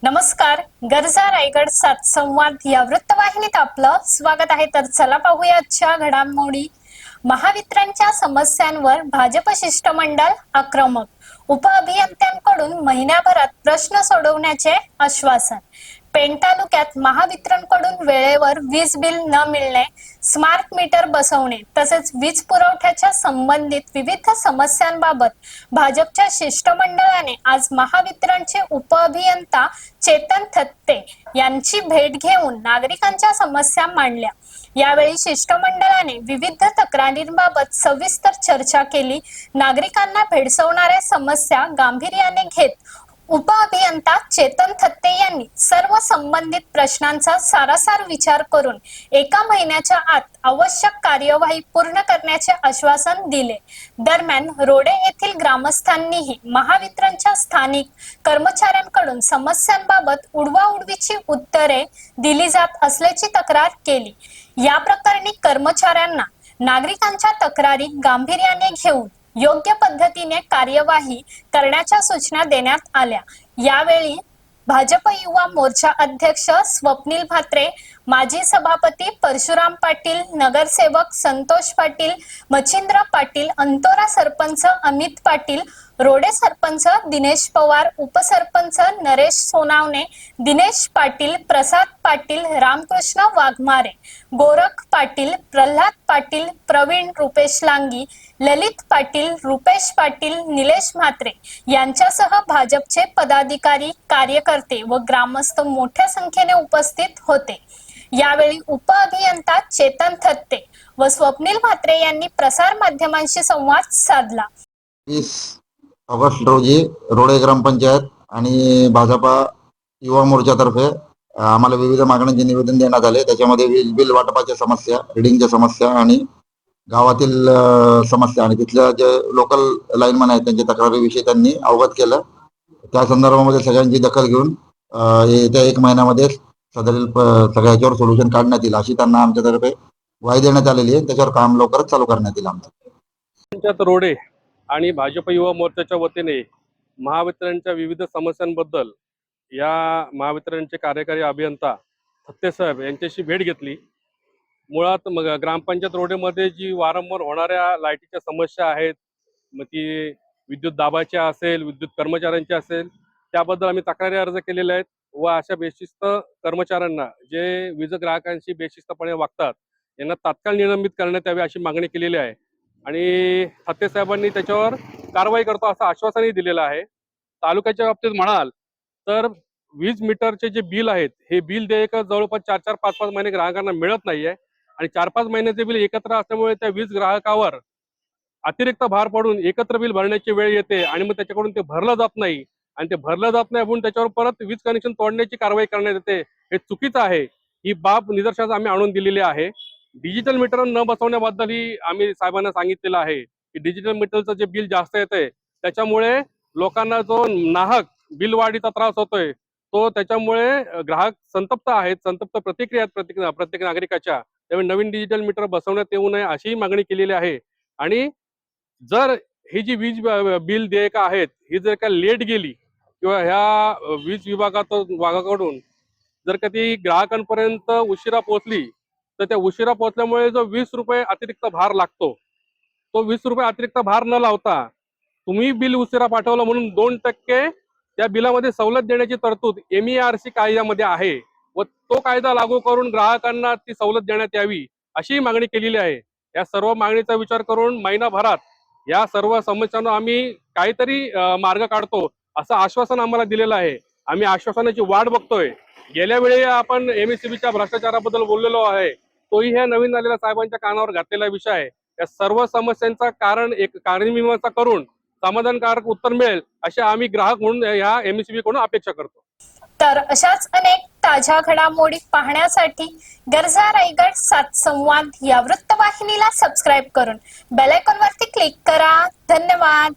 नमस्कार. गरजा रायगड सात संवाद या वृत्तवाहिनीत आपलं स्वागत आहे. तर चला पाहूया आजच्या घडामोडी. महावितरणच्या समस्यांवर भाजप शिष्टमंडळ आक्रमक. उपअभियंत्यांकडून महिन्याभरात प्रश्न सोडवण्याचे आश्वासन. पेण तालुक्यात महावितरणकडून वेळेवर वीज बिल न मिळणे, स्मार्ट मीटर बसवणे तसेच वीज पुरवठ्याच्या संबंधित विविध समस्यांबाबत भाजपच्या शिष्टमंडळाने आज महावितरणचे उपअभियंता चेतन थत्ते यांची भेट घेऊन नागरिकांच्या समस्या मांडल्या. यावेळी शिष्टमंडळाने विविध तक्रारींबाबत सविस्तर चर्चा केली. नागरिकांना भेडसावणाऱ्या समस्या गांभीर्याने घेत उपअभियंता चेतन थत्ते यांनी सर्व संबंधित प्रश्नांचा सारासार विचार करून एका महिन्याच्या आत आवश्यक कार्यवाही पूर्ण करण्याचे आश्वासन दिले. दरम्यान रोडे येथील ग्रामस्थांनीही महावितरणच्या स्थानिक कर्मचाऱ्यांकडून समस्यांबाबत उडवाउडवीची उत्तरे दिली जात असल्याची तक्रार केली. या प्रकरणी कर्मचाऱ्यांना नागरिकांच्या तक्रारी गांभीर्याने घेऊन योग्य पद्धतीने कार्यवाही करण्याच्या सूचना देण्यात आल्या. यावेळी भाजप युवा मोर्चा अध्यक्ष स्वप्नील म्हात्रे, माजी सभापती परशुराम पाटील, नगरसेवक संतोष पाटील, मच्छिंद्र पाटील, अंतोरा सरपंच अमित पाटील, रोडे सरपंच दिनेश पवार, उपसरपंच नरेश सोनावणे, दिनेश पाटील, प्रसाद पाटील, रामकृष्ण वाघमारे, गोरख पाटील, प्रल्हाद पाटील, प्रवीण रुपेश लांगी, ललित पाटील, रुपेश पाटील, निलेश म्हात्रे यांच्यासह भाजपचे पदाधिकारी, कार्यकर्ते व ग्रामस्थ मोठ्या संख्येने उपस्थित होते. यावेळी उपअभियंता चेतन थत्ते व स्वप्नील म्हात्रे यांनी प्रसार माध्यमांशी संवाद साधला. 20 ऑगस्ट रोजी रोडे ग्रामपंचायत आणि भाजपा युवा मोर्चातर्फे आम्हाला विविध मागण्यांचे निवेदन देण्यात आले. त्याच्यामध्ये वीज बिल वाटपाच्या समस्या, रिडिंगच्या समस्या आणि गावातील समस्या आणि तिथल्या जे लोकल लाईनमॅन आहेत त्यांच्या तक्रारीविषयी त्यांनी अवगत केलं. त्या संदर्भामध्ये सगळ्यांची दखल घेऊन येत्या 1 महिन्यामध्ये सदरील सगळ्याच्यावर सोल्युशन काढण्यात येईल अशी त्यांना आमच्यातर्फे ग्वाही देण्यात आलेली आहे. त्याच्यावर काम लवकरच चालू करण्यात येईल. आमचं रोडे आणि भाजप युवा मोर्चाच्या वतीने महावितरणच्या विविध समस्यांबद्दल या महावितरणचे कार्यकारी अभियंता थत्ते साहेब यांच्याशी भेट घेतली. मुळात ग्रामपंचायत रोडेमध्ये जी वारंवार होणाऱ्या लाईटीच्या समस्या आहेत, मग ती विद्युत दाबाच्या असेल, विद्युत कर्मचाऱ्यांच्या असेल, त्याबद्दल आम्ही तक्रारी अर्ज केलेले आहेत व अशा बेशिस्त कर्मचाऱ्यांना जे वीज ग्राहकांशी बेशिस्तपणे वागतात यांना तात्काळ निलंबित करण्यात यावे अशी मागणी केलेली आहे आणि थत्ते साहेबांनी त्याच्यावर कारवाई करतो असं आश्वासनही दिलेलं आहे. तालुक्याच्या बाबतीत म्हणाल तर वीज मीटरचे जे बिल आहेत हे बिल देयक जवळपास 4-4, 5-5 महिने ग्राहकांना मिळत नाहीये आणि 4-5 महिन्याचे बिल एकत्र असल्यामुळे त्या वीज ग्राहकावर अतिरिक्त भार पडून एकत्र बिल भरण्याची वेळ येते आणि मग त्याच्याकडून ते भरलं जात नाही आणि ते भरलं जात नाही म्हणून त्याच्यावर परत वीज कनेक्शन तोडण्याची कारवाई करण्यात येते. हे चुकीचं आहे. ही बाब निदर्शनास आम्ही आणून दिलेली आहे. डिजिटल मीटर न बसवण्याबद्दलही आम्ही साहेबांना सांगितलेलं आहे की डिजिटल मीटरचं जे बिल जास्त येतंय त्याच्यामुळे लोकांना जो नाहक बिल वाढीचा त्रास होतोय तो त्याच्यामुळे ग्राहक संतप्त आहेत, संतप्त प्रतिक्रिया आहेत प्रत्येक नागरिकाच्या. त्यामुळे नवीन डिजिटल मीटर बसवण्यात येऊ नये अशीही मागणी केलेली आहे. आणि जर ही जी वीज बिल देयक आहेत ही जर का लेट गेली किंवा ह्या वीज विभागाकडून जर का ती ग्राहकांपर्यंत उशिरा पोहोचली तर त्या उशिरा पोहोचल्यामुळे जो 20 रुपये अतिरिक्त भार लागतो तो 20 रुपये अतिरिक्त भार न लावता तुम्ही बिल उशिरा पाठवलं म्हणून 2% त्या बिलामध्ये सवलत देण्याची तरतूद MERC कायद्यामध्ये आहे व तो कायदा लागू करून ग्राहकांना ती सवलत देण्यात यावी अशी मागणी केलेली आहे. या सर्व मागणीचा विचार करून महिनाभरात या सर्व समस्यांना आम्ही काहीतरी मार्ग काढतो असं आश्वासन आम्हाला दिलेलं आहे. आम्ही आश्वासनाची वाट बघतोय. गेल्या वेळी आपण MSEBच्या भ्रष्टाचाराबद्दल बोललेलो आहे, तोही ह्या नवीन आलेल्या साहेबांच्या कानावर घातलेला विषय आहे. या सर्व समस्यांचा कार्यमीमांसा करून समाधानकारक उत्तर मिळेल अशी आम्ही ग्राहक म्हणून ह्या MSEB कडून अपेक्षा करतो. तर अशाच अनेक ताज्या घडामोडी पाहण्यासाठी गरजा रायगड सात संवाद या वृत्तवाहिनीला सबस्क्राईब करून बेल आयकॉन वरती क्लिक करा. धन्यवाद.